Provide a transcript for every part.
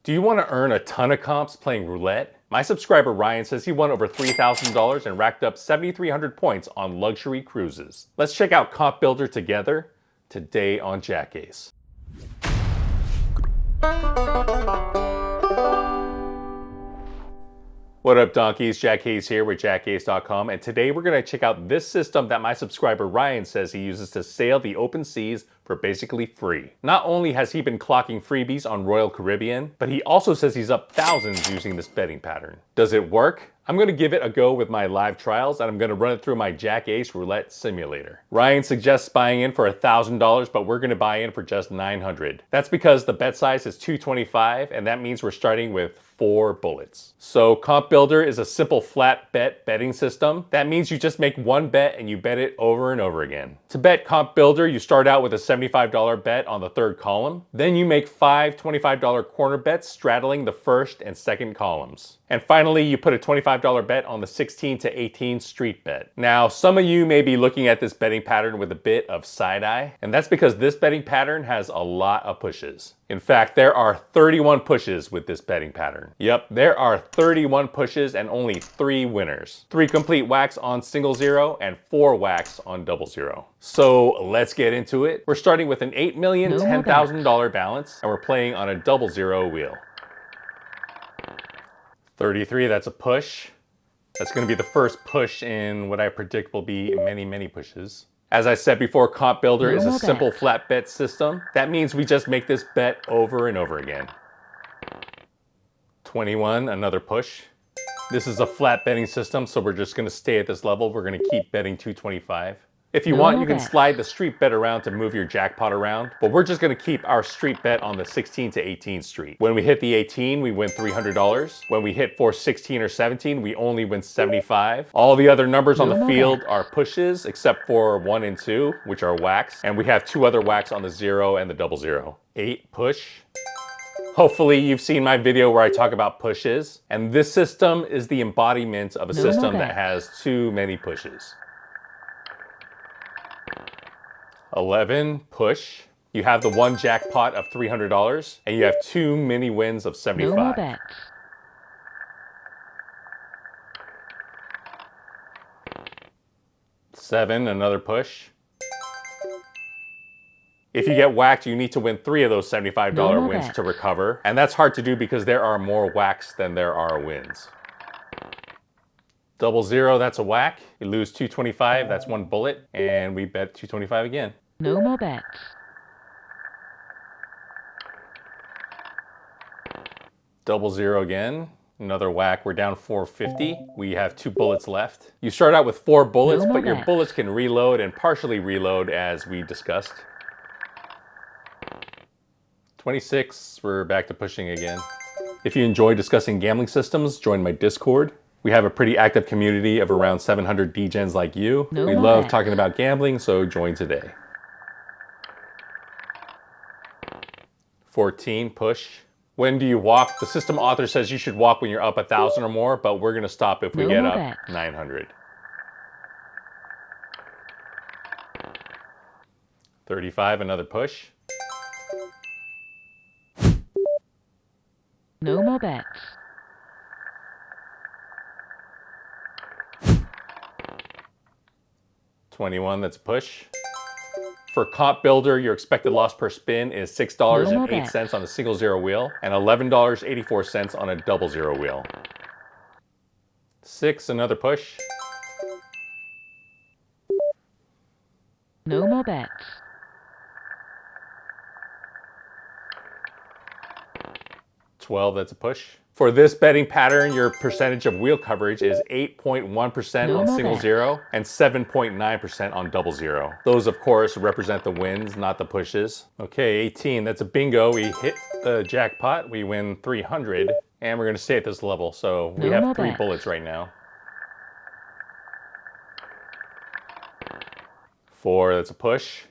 Do you want to earn a ton of comps playing roulette? My subscriber Ryan says he won over $3,000 and racked up 7,300 points on luxury cruises. Let's check out Comp Builder together today on JackAce. What up, donkeys? JackAce here with JackAce.com, and today we're going to check out this system that my subscriber Ryan says he uses to sail the open seas for basically free. Not only has he been clocking freebies on Royal Caribbean, but he also says he's up thousands using this betting pattern. Does it work? I'm going to give it a go with my live trials, and I'm going to run it through my JackAce roulette simulator. Ryan suggests buying in for $1,000, but we're going to buy in for just $900. That's because the bet size is $225, and that means we're starting with 4 bullets. So Comp Builder is a simple flat bet betting system. That means you just make one bet and you bet it over and over again. To bet Comp Builder, you start out with a $75 bet on the third column. Then you make 5 $25 corner bets straddling the first and second columns. And finally, you put a $25 bet on the 16 to 18 street bet. Now, some of you may be looking at this betting pattern with a bit of side eye, and that's because this betting pattern has a lot of pushes. In fact, there are 31 pushes with this betting pattern. Yep, there are 31 pushes and only 3 winners. 3 complete whacks on single zero and 4 whacks on double zero. So let's get into it. We're starting with an $8,010,000 balance, and we're playing on a double zero wheel. 33, that's a push. That's going to be the first push in what I predict will be many, many pushes. As I said before, Comp Builder is a simple flat bet system. That means we just make this bet over and over again. 21, another push. This is a flat betting system, so we're just going to stay at this level. We're going to keep betting 225. If you want, you can slide the street bet around to move your jackpot around, but we're just going to keep our street bet on the 16 to 18 street. When we hit the 18, we win $300. When we hit for 16 or 17, we only win 75. All the other numbers on the field are pushes, except for 1 and 2, which are whacks, and we have 2 other whacks on the 0 and the double zero. 8, push. Hopefully you've seen my video where I talk about pushes, and this system is the embodiment of a system that has too many pushes. 11, push. You have the 1 jackpot of $300, and you have 2 mini wins of 75. No more bets. 7, another push. If you get whacked, you need to win 3 of those $75 wins to recover, and that's hard to do because there are more whacks than there are wins. Double zero, that's a whack. You lose 225, that's 1 bullet, and we bet 225 again. No more bets. Double zero again, another whack. We're down 450. We have 2 bullets left. You start out with 4 bullets, but your bullets can reload and partially reload as we discussed. 26, we're back to pushing again. If you enjoy discussing gambling systems, join my Discord. We have a pretty active community of around 700 degens like you. We love talking about gambling, so join today. 14, push. When do you walk? The system author says you should walk when you're up 1,000 or more, but we're gonna stop if we get up 900. 35, another push. No more bets. 21, that's a push. For Comp Builder, your expected loss per spin is $6.08 on the single zero wheel and $11.84 on a double zero wheel. 6, another push. No more bets. 12, that's a push. For this betting pattern, your percentage of wheel coverage is 8.1% on single zero and 7.9% on double zero. Those, of course, represent the wins, not the pushes. Okay, 18, that's a bingo. We hit the jackpot, we win 300, and we're gonna stay at this level, so we have 3 bullets right now. 4, that's a push.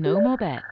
No more bets.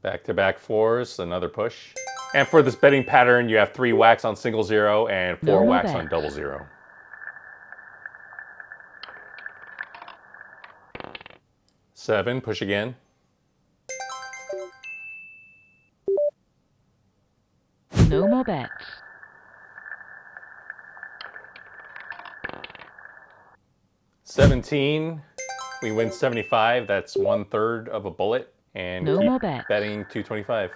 'Back-to-back 4s, another push. And for this betting pattern, you have 3 whacks on single zero and 4 whacks on double zero. 7, push again. No more bets. 17, we win 75. That's 1/3 of a bullet. And No keep more bets. betting 225.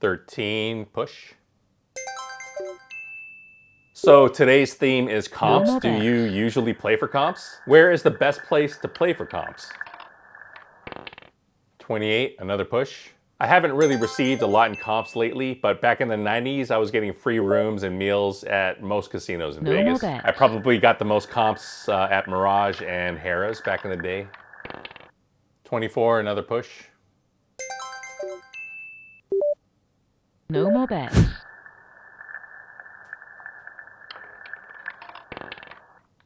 13, push. So today's theme is comps. more Do bets. you usually play for comps? Where is the best place to play for comps? 28, another push. I haven't really received a lot in comps lately, but back in the 90s, I was getting free rooms and meals at most casinos in No more Vegas. bets. I probably got the most comps at Mirage and Harrah's back in the day. 24, another push. No more bets.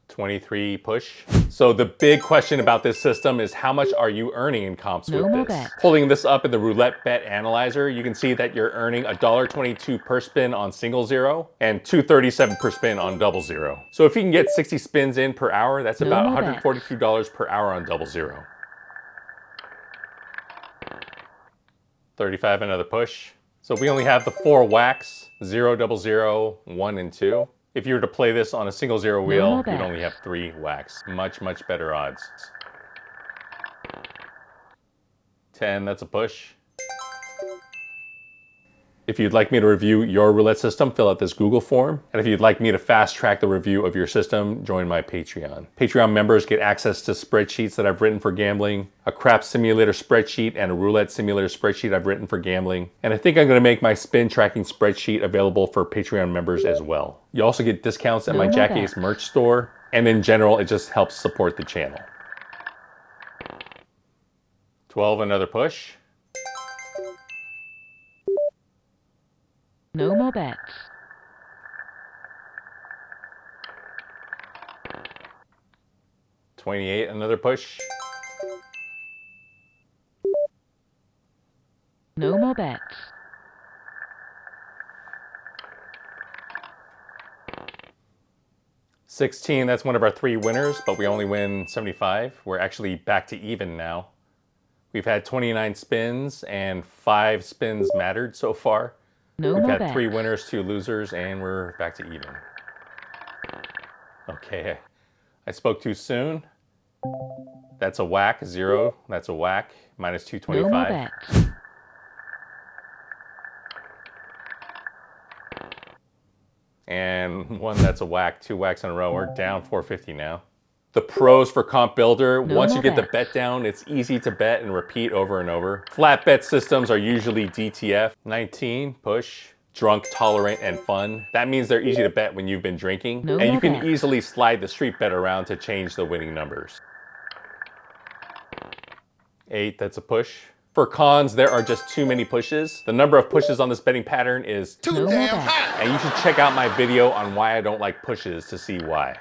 23, push. So the big question about this system is how much are you earning in comps No with more this? bets. Pulling this up in the roulette bet analyzer, you can see that you're earning $1.22 per spin on single zero and $2.37 per spin on double zero. So if you can get 60 spins in per hour, that's No about more bets. $142 per hour on double zero. 35, another push. So we only have the 4 whacks, 0, double zero, 1, and 2. If you were to play this on a single zero wheel, more you'd bets. only have 3 whacks. Much, much better odds. 10, that's a push. If you'd like me to review your roulette system, fill out this Google form. And if you'd like me to fast track the review of your system, join my Patreon. Patreon members get access to spreadsheets that I've written for gambling, a crap simulator spreadsheet, and a roulette simulator spreadsheet I've written for gambling. And I think I'm gonna make my spin tracking spreadsheet available for Patreon members as well. You also get discounts at my No more JackAce bets. merch store. And in general, it just helps support the channel. 12, another push. No more bets. 28, another push. No more bets. 16, that's one of our 3 winners, but we only win 75. We're actually back to even now. We've had 29 spins and 5 spins mattered so far. No We've more had bets. 3 winners, 2 losers, and we're back to even. Okay, I spoke too soon. That's a whack, 0, that's a whack, minus No more 225. bets. And 1, that's a whack, 2 whacks in a row. We're down 450 now. The pros for Comp Builder, No once you more get the bets. bet down, it's easy to bet and repeat over and over. Flat bet systems are usually DTF. 19, push, drunk, tolerant, and fun. That means they're easy to bet when you've been drinking. No and you more can bets. easily slide the street bet around to change the winning numbers. 8, that's a push. For cons, there are just too many pushes. The number of pushes on this betting pattern is No more bets. and you should check out my video on why I don't like pushes to see why.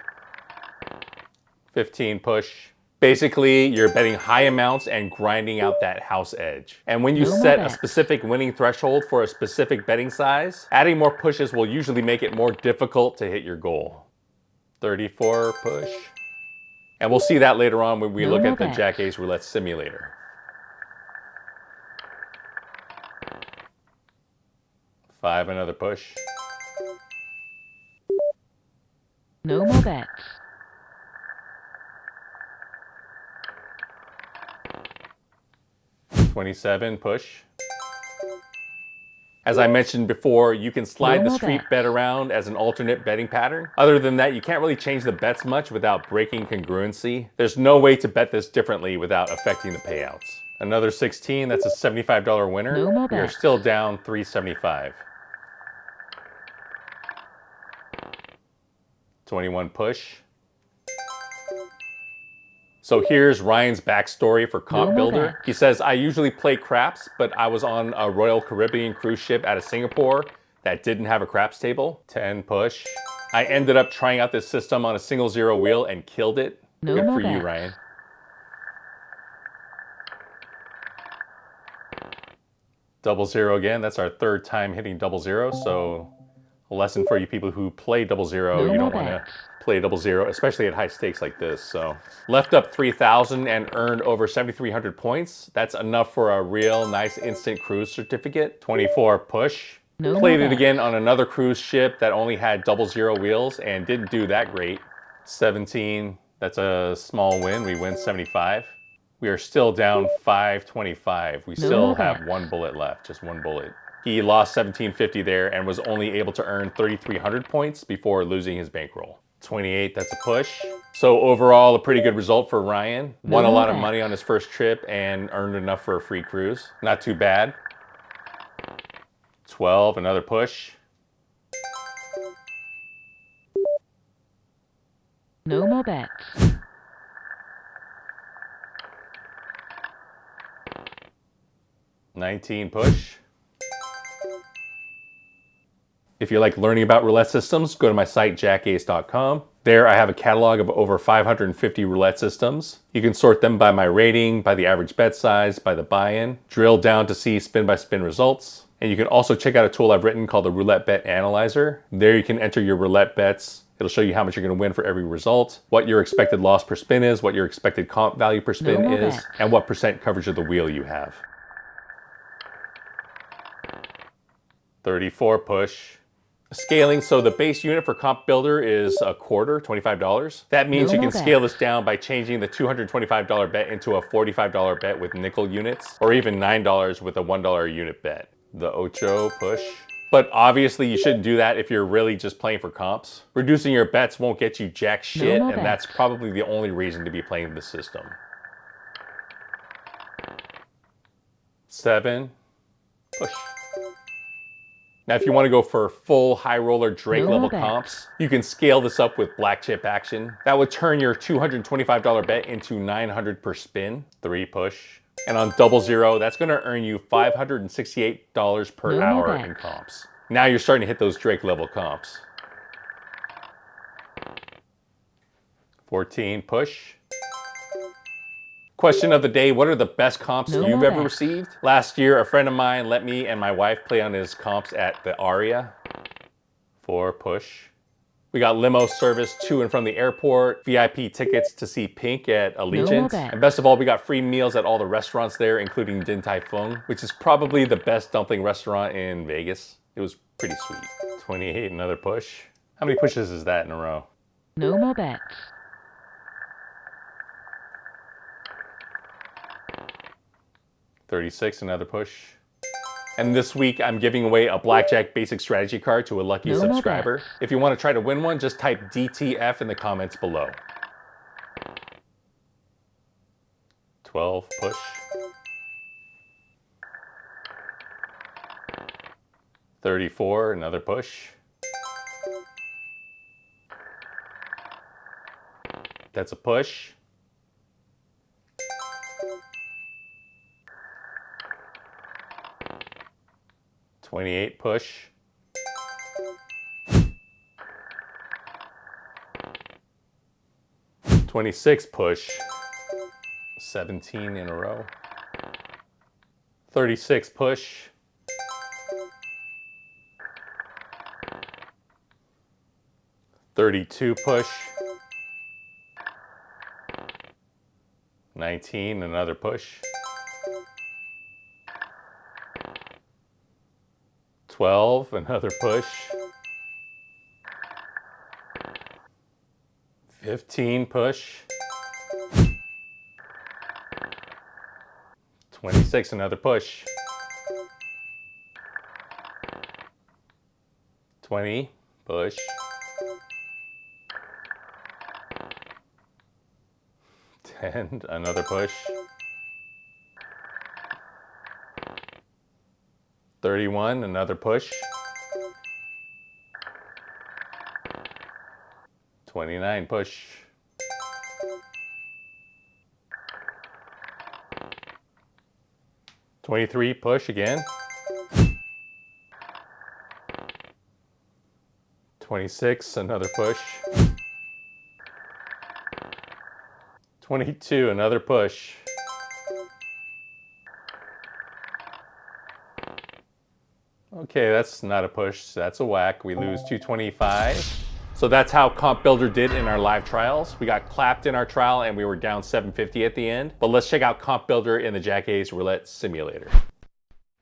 15, push. Basically, you're betting high amounts and grinding out that house edge. And when you No more set a bets. specific winning threshold for a specific betting size, adding more pushes will usually make it more difficult to hit your goal. 34, push. And we'll see that later on when we No look more at the bets. JackAce Roulette Simulator. 5, another push. No more bets. 27, push. As I mentioned before, you can slide No the more street bets. bet around as an alternate betting pattern. Other than that, you can't really change the bets much without breaking congruency. There's no way to bet this differently without affecting the payouts. Another 16, that's a $75 winner. No more We are bets. still down $375. 21, push. So here's Ryan's backstory for Comp No more Builder. bets. He says, I usually play craps, but I was on a Royal Caribbean cruise ship out of Singapore that didn't have a craps table. 10, push. I ended up trying out this system on a single zero wheel and killed it. No Good more for you, bets. Ryan. Double zero again. That's our 3rd time hitting double zero. So a lesson for you people who play double zero, No you more don't want to bets. play double zero, especially at high stakes like this. So left up 3,000 and earned over 7,300 points. That's enough for a real nice instant cruise certificate. 24 push. No Played more it bets. again on another cruise ship that only had double zero wheels and didn't do that great. 17, that's a small win. We win 75. We are still down 525. We still more have bets. one bullet left, just one bullet. He lost 1750 there and was only able to earn 3,300 points before losing his bankroll. 28, that's a push. So overall, a pretty good result for Ryan. Won a more lot of bets. money on his first trip and earned enough for a free cruise. Not too bad. 12, another push. No more bets. 19, push. If you like learning about roulette systems, go to my site, JackAce.com. There I have a catalog of over 550 roulette systems. You can sort them by my rating, by the average bet size, by the buy-in, drill down to see spin-by-spin results. And you can also check out a tool I've written called the Roulette Bet Analyzer. There you can enter your roulette bets. It'll show you how much you're going to win for every result, what your expected loss per spin is, what your expected comp value per spin more is, bets. and what percent coverage of the wheel you have. 34, push. Scaling, so the base unit for Comp Builder is a quarter, $25. That means No you more can scale bets. this down by changing the $225 bet into a $45 bet with nickel units, or even $9 with a $1 unit bet. The Ocho, push. But obviously you shouldn't do that if you're really just playing for comps. Reducing your bets won't get you jack shit, more and that's bets. probably the only reason to be playing this system. 7, push. Now, if you want to go for full high roller Drake No more level bets. comps, you can scale this up with black chip action. That would turn your $225 bet into $900 per spin. 3, push. And on double zero, that's going to earn you $568 per No more hour bets. in comps. Now you're starting to hit those Drake level comps. 14, push. Question of the day, what are the best comps No you've more ever bets. received? Last year, a friend of mine let me and my wife play on his comps at the Aria. 4, push. We got limo service to and from the airport, VIP tickets to see Pink at Allegiant, bets. and best of all, we got free meals at all the restaurants there, including Din Tai Fung, which is probably the best dumpling restaurant in Vegas. It was pretty sweet. 28, another push. How many pushes is that in a row? No more bets. 36, another push. And this week, I'm giving away a Blackjack Basic Strategy card to a lucky No more subscriber. bets. If you want to try to win one, just type DTF in the comments below. 12, push. 34, another push. That's a push. 28, push. 26, push. 17 in a row. 36, push. 32, push. 19, another push. 12, another push. 15, push. 26, another push. 20, push. 10, another push. 31, another push. 29, push. 23, push again. 26, another push. 22, another push. Okay, that's not a push, that's a whack. We lose 225. So that's how Comp Builder did in our live trials. We got clapped in our trial and we were down 750 at the end. But let's check out Comp Builder in the JackAce Roulette Simulator.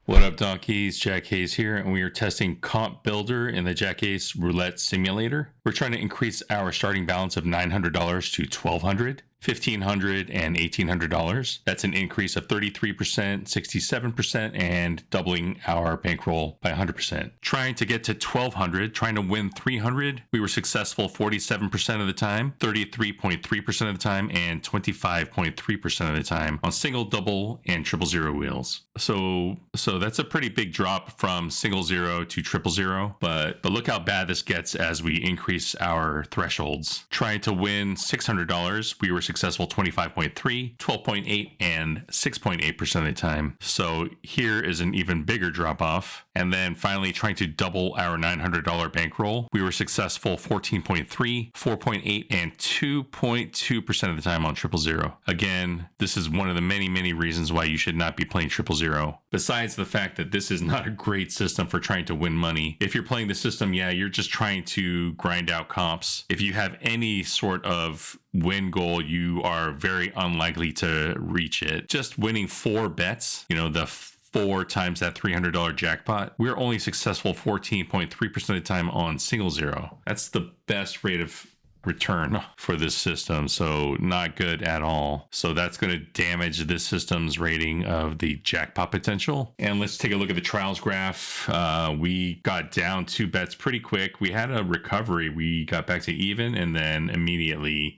What up, donkeys? JackAce here, and we are testing Comp Builder in the JackAce Roulette Simulator. We're trying to increase our starting balance of $900 to $1,200. $1,500 and $1,800. That's an increase of 33%, 67%, and doubling our bankroll by 100%. Trying to get to 1,200, trying to win 300, we were successful 47% of the time, 33.3% of the time, and 25.3% of the time on single, double, and triple zero wheels. So that's a pretty big drop from single zero to triple zero, but look how bad this gets as we increase our thresholds. Trying to win $600, we were successful 25.3, 12.8, and 6.8% of the time. So here is an even bigger drop off. And then finally trying to double our $900 bankroll, we were successful 14.3, 4.8, and 2.2% of the time on triple zero. Again, this is one of the many reasons why you should not be playing triple zero. Besides the fact that this is not a great system for trying to win money. If you're playing the system, yeah, you're just trying to grind out comps. If you have any sort of win goal, you are very unlikely to reach it. Just winning 4 bets, the 4 times that $300 jackpot, we're only successful 14.3% of the time on single zero. That's the best rate of return for this system, so not good at all. So that's going to damage this system's rating of the jackpot potential. And let's take a look at the trials graph. We got down 2 bets pretty quick. We had a recovery. We got back to even and then immediately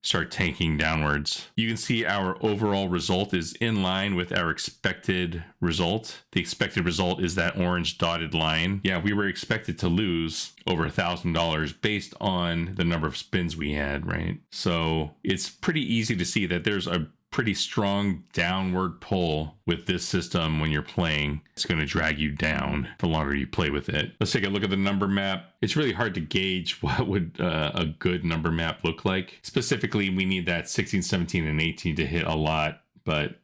start tanking downwards. You can see our overall result is in line with our expected result. The expected result is that orange dotted line. Yeah, we were expected to lose over $1,000 based on the number of spins we had, right? So it's pretty easy to see that there's a pretty strong downward pull with this system when you're playing. It's going to drag you down the longer you play with it. Let's take a look at the number map. It's really hard to gauge what would a good number map look like. Specifically, we need that 16, 17, and 18 to hit a lot, but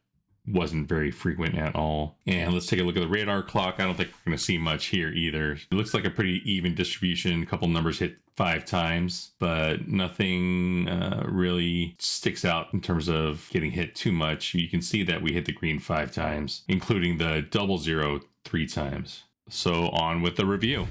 wasn't very frequent at all. And let's take a look at the radar clock. I don't think we're going to see much here either. It looks like a pretty even distribution. A couple numbers hit 5 times, but nothing really sticks out in terms of getting hit too much. You can see that we hit the green 5 times, including the double zero 3 times. So on with the review.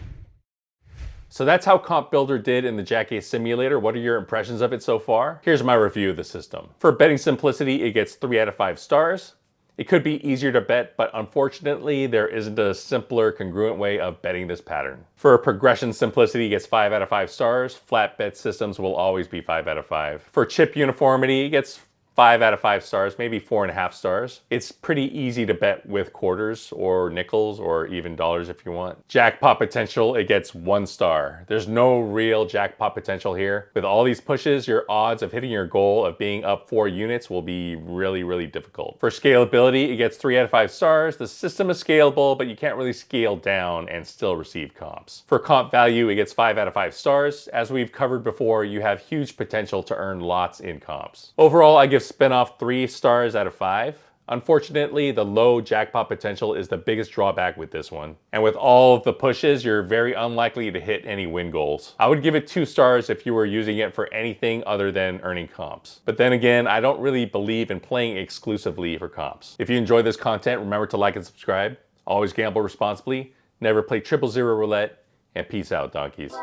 So that's how Comp Builder did in the JackAce Simulator. What are your impressions of it so far? Here's my review of the system. For betting simplicity, it gets 3 out of 5 stars. It could be easier to bet, but unfortunately, there isn't a simpler, congruent way of betting this pattern. For progression simplicity, it gets 5 out of 5 stars. Flat bet systems will always be 5 out of 5. For chip uniformity, it gets 5 out of 5 stars, maybe 4.5 stars. It's pretty easy to bet with quarters or nickels or even dollars if you want. Jackpot potential, it gets 1 star. There's no real jackpot potential here. With all these pushes, your odds of hitting your goal of being up 4 units will be really difficult. For scalability, it gets 3 out of 5 stars. The system is scalable, but you can't really scale down and still receive comps. For comp value, it gets 5 out of 5 stars. As we've covered before, you have huge potential to earn lots in comps. Overall, I give Spinoff 3 stars out of 5. Unfortunately, the low jackpot potential is the biggest drawback with this one. And with all of the pushes, you're very unlikely to hit any win goals. I would give it 2 stars if you were using it for anything other than earning comps. But then again, I don't really believe in playing exclusively for comps. If you enjoy this content, remember to like and subscribe. Always gamble responsibly, never play triple zero roulette, and peace out, donkeys.